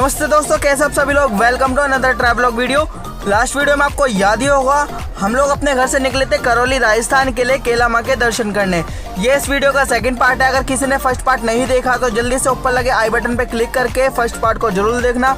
नमस्ते दोस्तों, कैसे आप सभी लोग। Welcome to another travelogue video. Last video में आपको याद ही होगा, हम लोग अपने घर से निकले थे करौली राजस्थान के लिए केला माँ के दर्शन करने। ये इस वीडियो का सेकंड पार्ट है। अगर किसी ने फर्स्ट पार्ट नहीं देखा तो जल्दी से ऊपर लगे आई बटन पे क्लिक करके फर्स्ट पार्ट को जरूर देखना।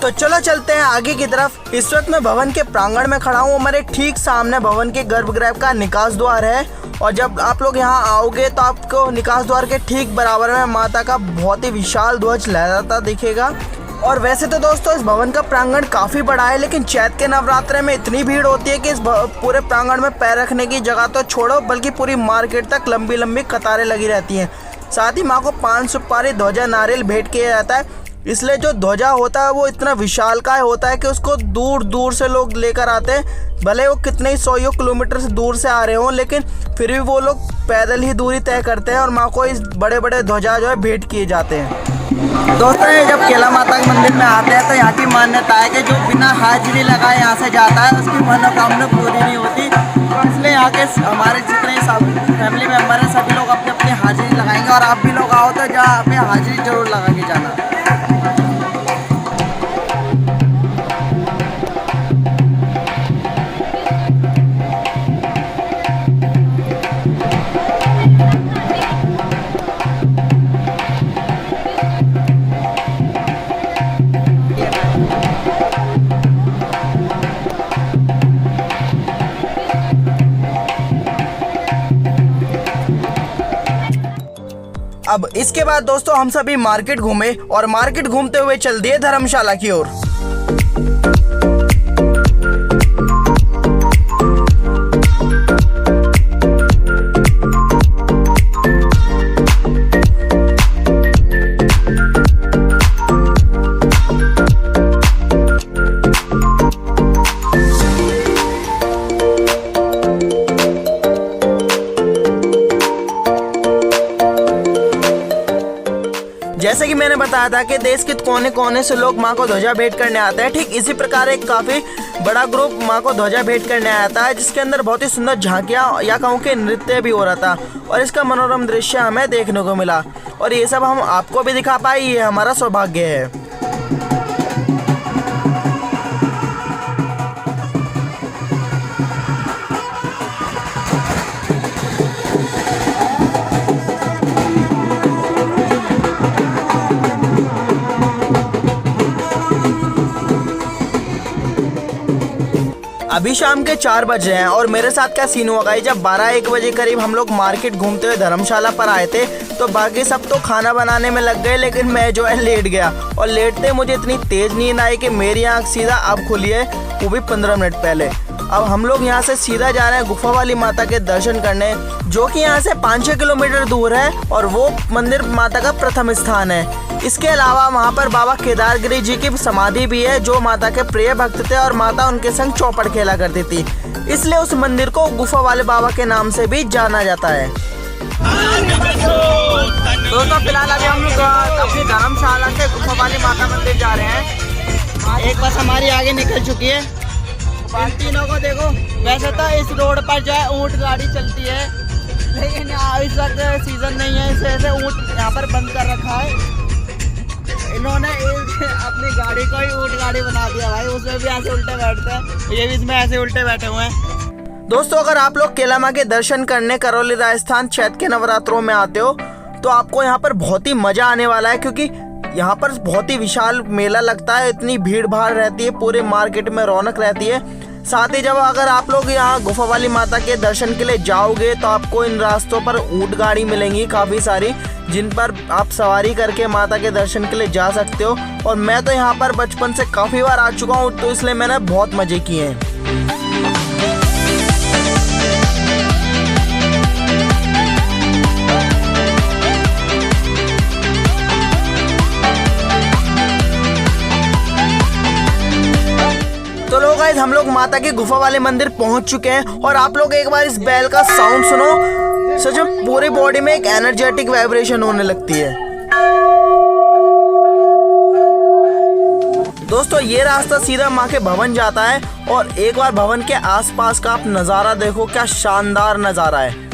तो चलो चलते हैं आगे की तरफ। इस वक्त मैं भवन के प्रांगण में खड़ा हूँ। हमारे ठीक सामने भवन के गर्भगृह का निकास द्वार है और जब आप लोग यहाँ आओगे तो आपको निकास द्वार के ठीक बराबर में माता का बहुत ही विशाल ध्वज लहराता दिखेगा। और वैसे तो दोस्तों इस भवन का प्रांगण काफ़ी बड़ा है, लेकिन चैत के नवरात्रे में इतनी भीड़ होती है कि इस पूरे प्रांगण में पैर रखने की जगह तो छोड़ो, बल्कि पूरी मार्केट तक लंबी लंबी कतारें लगी रहती हैं। साथ ही माँ को 5 सुपारी ध्वजा नारियल भेंट किया जाता है। इसलिए जो ध्वजा होता है वो इतना विशालकाय होता है कि उसको दूर दूर से लोग लेकर आते हैं। भले वो कितने ही 100 किलोमीटर से दूर से आ रहे हों, लेकिन फिर भी वो लोग पैदल ही दूरी तय करते हैं और माँ को इस बड़े बड़े ध्वजा जो है भेंट किए जाते हैं। दोस्तों जब केला माता के मंदिर में आते हैं तो यहाँ की मान्यता है कि जो बिना हाजिरी लगाए यहाँ से जाता है उसकी मनोकामना पूरी नहीं होती। इसलिए यहाँ के हमारे जितने सब फैमिली मेम्बर हैं सभी लोग अपनी अपनी हाजिरी लगाएंगे और आप भी लोग आओ तो जहाँ पे हाजिरी जरूर लगा के जाना। अब इसके बाद दोस्तों हम सभी मार्केट घूमे और मार्केट घूमते हुए चल दिए धर्मशाला की ओर। जैसे कि मैंने बताया था कि देश के कोने कोने से लोग माँ को ध्वजा भेंट करने आते हैं, ठीक इसी प्रकार एक काफ़ी बड़ा ग्रुप माँ को ध्वजा भेंट करने आता है, जिसके अंदर बहुत ही सुंदर झांकियाँ या कहूँ कि नृत्य भी हो रहा था और इसका मनोरम दृश्य हमें देखने को मिला और ये सब हम आपको भी दिखा पाए, ये हमारा सौभाग्य है। अभी शाम के 4 बजे हैं और मेरे साथ क्या सीन हुआ है, जब 12-1 बजे करीब हम लोग मार्केट घूमते हुए धर्मशाला पर आए थे तो बाकी सब तो खाना बनाने में लग गए, लेकिन मैं जो है लेट गया और लेटते मुझे इतनी तेज नींद आई कि मेरी आंख सीधा अब खुली है, वो भी 15 मिनट पहले। अब हम लोग यहाँ से सीधा जा रहे हैं गुफा वाली माता के दर्शन करने, जो कि यहाँ से 5-6 किलोमीटर दूर है और वो मंदिर माता का प्रथम स्थान है। इसके अलावा वहाँ पर बाबा केदारगिरी जी की समाधि भी है, जो माता के प्रिय भक्त थे और माता उनके संग चौपड़ खेला करती थी, इसलिए उस मंदिर को गुफा वाले बाबा के नाम से भी जाना जाता है। दोस्तों फिलहाल अभी हम लोग अपनी धर्मशाला से गुफा वाली माता मंदिर जा रहे हैं। एक बस हमारी आगे निकल चुकी है। इन तीनों को देखो। वैसे तो इस रोड पर जो है ऊँट गाड़ी चलती है, लेकिन इस वक्त सीजन नहीं है, इस वजह से ऊँट यहाँ पर बंद कर रखा है। इन्होंने अपनी गाड़ी को ही ऊँट गाड़ी बना दिया भाई, उसमें भी ऐसे उल्टे बैठते हैं, ये भी इसमें ऐसे उल्टे बैठे हुए हैं। दोस्तों अगर आप लोग केला माँ के दर्शन करने करौली राजस्थान चैत के नवरात्रों में आते हो तो आपको यहाँ पर बहुत ही मजा आने वाला है, क्योंकि यहाँ पर बहुत ही विशाल मेला लगता है, इतनी भीड़ भाड़ रहती है, पूरे मार्केट में रौनक रहती है। साथ ही जब अगर आप लोग यहाँ गुफा वाली माता के दर्शन के लिए जाओगे तो आपको इन रास्तों पर ऊँट गाड़ी मिलेंगी काफ़ी सारी, जिन पर आप सवारी करके माता के दर्शन के लिए जा सकते हो। और मैं तो यहाँ पर बचपन से काफ़ी बार आ चुका हूँ, तो इसलिए मैंने बहुत मज़े किए हैं। तो लोग गाइस हम लोग माता के गुफा वाले मंदिर पहुंच चुके हैं और आप लोग एक बार इस बैल का साउंड सुनो, सच में पूरी बॉडी में एक एनर्जेटिक वाइब्रेशन होने लगती है। दोस्तों ये रास्ता सीधा माँ के भवन जाता है और एक बार भवन के आसपास का आप नज़ारा देखो, क्या शानदार नज़ारा है।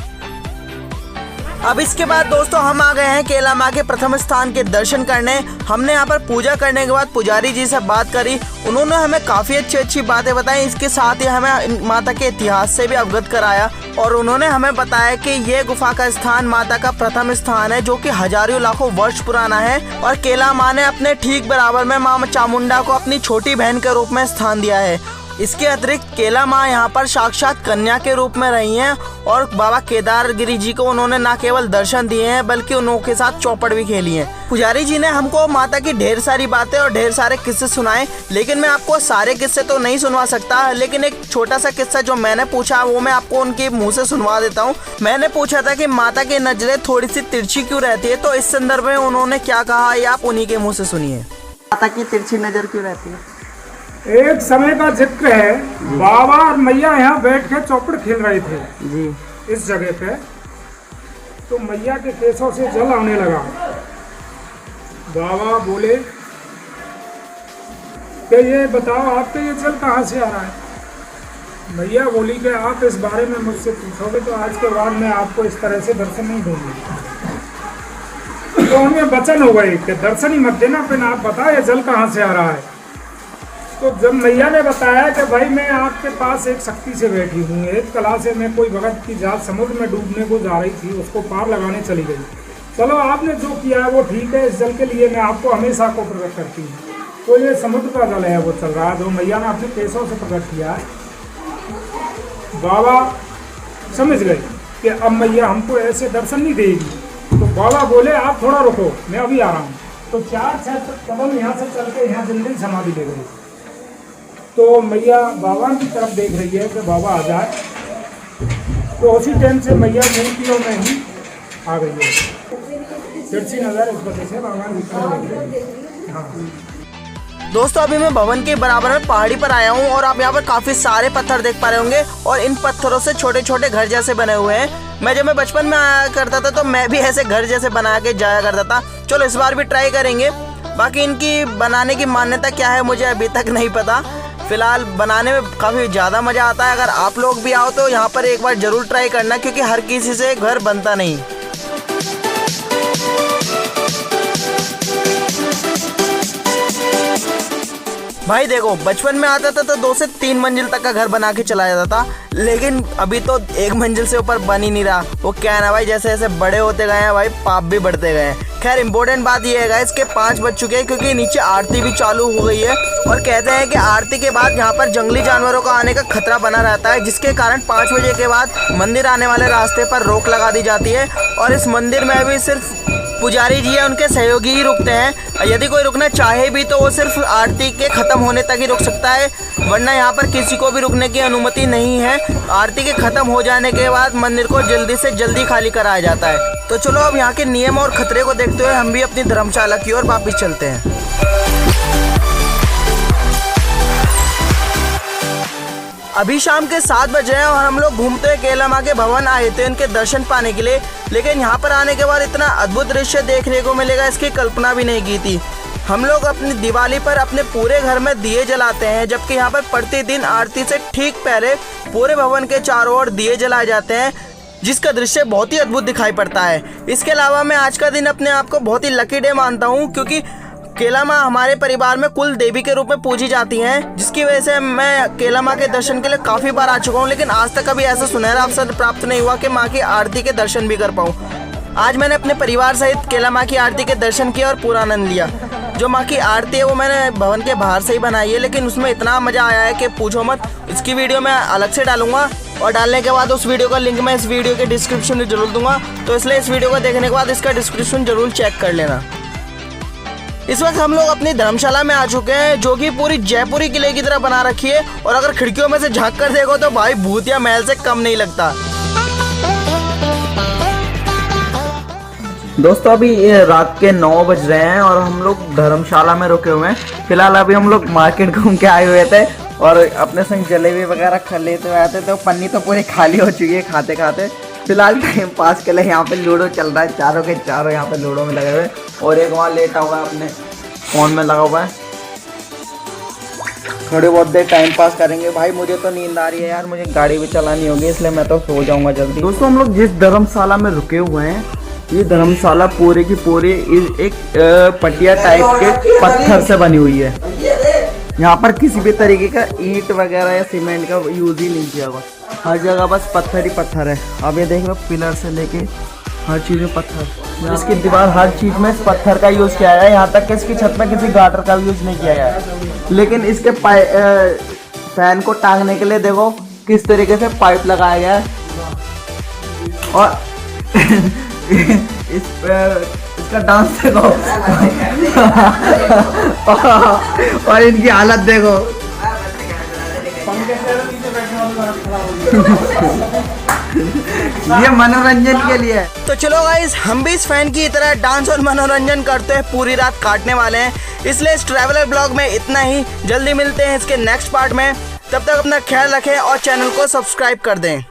अब इसके बाद दोस्तों हम आ गए हैं केला माँ के प्रथम स्थान के दर्शन करने। हमने यहाँ पर पूजा करने के बाद पुजारी जी से बात करी, उन्होंने हमें काफ़ी अच्छी बातें बताई। इसके साथ ही हमें माता के इतिहास से भी अवगत कराया और उन्होंने हमें बताया कि ये गुफा का स्थान माता का प्रथम स्थान है जो कि हजारों लाखों वर्ष पुराना है और केला माँ ने अपने ठीक बराबर में माँ चामुंडा को अपनी छोटी बहन के रूप में स्थान दिया है। इसके अतिरिक्त केला माँ यहाँ पर साक्षात कन्या के रूप में रही हैं और बाबा केदारगिरी जी को उन्होंने न केवल दर्शन दिए हैं बल्कि उनके साथ चौपड़ भी खेली हैं। पुजारी जी ने हमको माता की ढेर सारी बातें और ढेर सारे किस्से सुनाए, लेकिन मैं आपको सारे किस्से तो नहीं सुनवा सकता, लेकिन एक छोटा सा किस्सा जो मैंने पूछा वो मैं आपको उनके मुँह से सुनवा देता हूँ। मैंने पूछा था कि माता की नजरें थोड़ी सी तिरछी क्यों रहती है, तो इस संदर्भ में उन्होंने क्या कहा ये आप उन्हीं के मुँह से सुनिए। माता की तिरछी नजर क्यों रहती है? एक समय का जिक्र है, बाबा और मैया यहाँ बैठ के चौपड़ खेल रहे थे जी इस जगह पे, तो मैया के केसों से जल आने लगा। बाबा बोले कि ये बताओ आपके ये जल कहाँ से आ रहा है। मैया बोली कि आप इस बारे में मुझसे पूछोगे तो आज के बाद मैं आपको इस तरह से दर्शन नहीं दूंगी। तो हमें वचन हो गए कि दर्शन ही मत देना, फिर आप बताओ ये जल कहाँ से आ रहा है। तो जब मैया ने बताया कि भाई मैं आपके पास एक शक्ति से बैठी हूँ, एक कला से मैं कोई भगत की जात समुद्र में डूबने को जा रही थी, उसको पार लगाने चली गई। चलो आपने जो किया है वो ठीक है, इस जल के लिए मैं आपको हमेशा को प्रकट करती हूँ। तो ये समुद्र का जल है वो चल रहा है जो मैया ने अपने केसों से प्रकट किया है। बाबा समझ गए कि अब मैया हमको ऐसे दर्शन नहीं देगी, तो बाबा बोले आप थोड़ा रुको, मैं अभी आ रहा हूँ। तो 4-6 कदम यहाँ से चल के यहाँ जल्दी समाधि ले गई। तो मैया बाबा की तरफ देख रही है कि बाबा आ जाए, तो उसी टाइम से मैया मूर्तियों में ही आ गई है। तिरछी नजर इस वजह से बाबा की तरफ देख रही है। हाँ दोस्तों अभी मैं भवन के बराबर में पहाड़ी पर आया हूँ और आप यहाँ पर काफी सारे पत्थर देख पा रहे होंगे और इन पत्थरों से छोटे छोटे घर जैसे बने हुए हैं। जब मैं बचपन में आया करता था तो मैं भी ऐसे घर जैसे बना के जाया करता था। चलो इस बार भी ट्राई करेंगे। बाकी इनकी बनाने की मान्यता क्या है मुझे अभी तक नहीं पता। फिलहाल बनाने में काफ़ी ज़्यादा मज़ा आता है। अगर आप लोग भी आओ तो यहाँ पर एक बार ज़रूर ट्राई करना, क्योंकि हर किसी से घर बनता नहीं। भाई देखो बचपन में आता था तो 2 से 3 मंजिल तक का घर बना के चला जाता था, लेकिन अभी तो 1 मंजिल से ऊपर बन ही नहीं रहा। वो क्या है ना भाई, जैसे जैसे बड़े होते गए हैं भाई पाप भी बढ़ते गए हैं। खैर इंपॉर्टेंट बात ये है इसके 5 बज चुके हैं क्योंकि नीचे आरती भी चालू हो गई है और कहते हैं कि आरती के बाद यहाँ पर जंगली जानवरों का आने का खतरा बना रहता है, जिसके कारण 5 बजे के बाद मंदिर आने वाले रास्ते पर रोक लगा दी जाती है और इस मंदिर में भी सिर्फ पुजारी जी है उनके सहयोगी ही रुकते हैं। यदि कोई रुकना चाहे भी तो वो सिर्फ आरती के ख़त्म होने तक ही रुक सकता है, वरना यहाँ पर किसी को भी रुकने की अनुमति नहीं है। आरती के ख़त्म हो जाने के बाद मंदिर को जल्दी से जल्दी खाली कराया जाता है। तो चलो अब यहाँ के नियम और खतरे को देखते हुए हम भी अपनी धर्मशाला की ओर वापस चलते हैं। अभी शाम के 7 बजे हैं और हम लोग घूमते हुए केला माँ के भवन आए थे उनके दर्शन पाने के लिए, लेकिन यहाँ पर आने के बाद इतना अद्भुत दृश्य देखने को मिलेगा इसकी कल्पना भी नहीं की थी। हम लोग अपनी दिवाली पर अपने पूरे घर में दिए जलाते हैं, जबकि यहाँ पर प्रतिदिन आरती से ठीक पहले पूरे भवन के चारों ओर दिए जलाए जाते हैं, जिसका दृश्य बहुत ही अद्भुत दिखाई पड़ता है। इसके अलावा मैं आज का दिन अपने आप को बहुत ही लकी डे मानता हूँ, क्योंकि केला माँ हमारे परिवार में कुल देवी के रूप में पूजी जाती हैं, जिसकी वजह से मैं केला माँ के दर्शन के लिए काफ़ी बार आ चुका हूँ, लेकिन आज तक कभी ऐसा सुनहरा अवसर प्राप्त नहीं हुआ कि माँ की आरती के दर्शन भी कर पाऊँ। आज मैंने अपने परिवार सहित केला माँ की आरती के दर्शन किया और पूरा आनंद लिया। जो माँ की आरती है वो मैंने भवन के बाहर से ही बनाई है, लेकिन उसमें इतना मज़ा आया है कि पूछो मत। इसकी वीडियो मैं अलग से डालूंगा और डालने के बाद उस वीडियो का लिंक मैं इस वीडियो के डिस्क्रिप्शन में जरूर दूंगा, तो इसलिए इस वीडियो को देखने के बाद इसका डिस्क्रिप्शन जरूर चेक कर लेना। इस वक्त हम लोग अपनी धर्मशाला में आ चुके हैं, जो कि पूरी जयपुरी किले की तरह बना रखी है और अगर खिड़कियों में से झांक कर देखो तो भाई भूतिया महल से कम नहीं लगता। दोस्तों अभी रात के 9 बज रहे हैं और हम लोग धर्मशाला में रुके हुए हैं। फिलहाल अभी हम लोग मार्केट घूम के आए हुए थे और अपने संग जलेबी वगैरह खा लेते हुए आते, तो पन्नी तो पूरी खाली हो चुकी है खाते खाते। फिलहाल टाइम पास के लिए यहाँ पे लूडो चल रहा है, चारों के चारों यहाँ पे लूडो में लगे हुए और एक वहाँ लेटा हुआ है अपने फ़ोन में लगा हुआ है। थोड़ी बहुत देर टाइम पास करेंगे। भाई मुझे तो नींद आ रही है यार, मुझे गाड़ी भी चलानी होगी, इसलिए मैं तो सो जाऊंगा जल्दी। दोस्तों हम लोग जिस धर्मशाला में रुके हुए हैं ये धर्मशाला पूरे की पूरी एक पटिया टाइप के पत्थर से बनी हुई है। यहाँ पर किसी भी तरीके का ईंट वगैरह या सीमेंट का यूज ही नहीं किया हुआ, हर जगह बस पत्थर ही पत्थर है। अब ये देख लो पिलर से लेके हर चीज़ में पत्थर, इसकी दीवार हर चीज़ में पत्थर का यूज़ किया गया है। यहाँ तक कि इसकी छत में किसी गाटर का यूज़ नहीं किया गया है। लेकिन इसके फैन को टांगने के लिए देखो किस तरीके से पाइप लगाया गया है। और इसका डांस देखो और इनकी हालत देखो। ये मनोरंजन के लिए है। तो चलो गाइस, हम भी इस फैन की तरह डांस और मनोरंजन करते हैं पूरी रात काटने वाले हैं। इसलिए इस ट्रैवलर ब्लॉग में इतना ही। जल्दी मिलते हैं इसके नेक्स्ट पार्ट में। तब तक अपना ख्याल रखें और चैनल को सब्सक्राइब कर दें।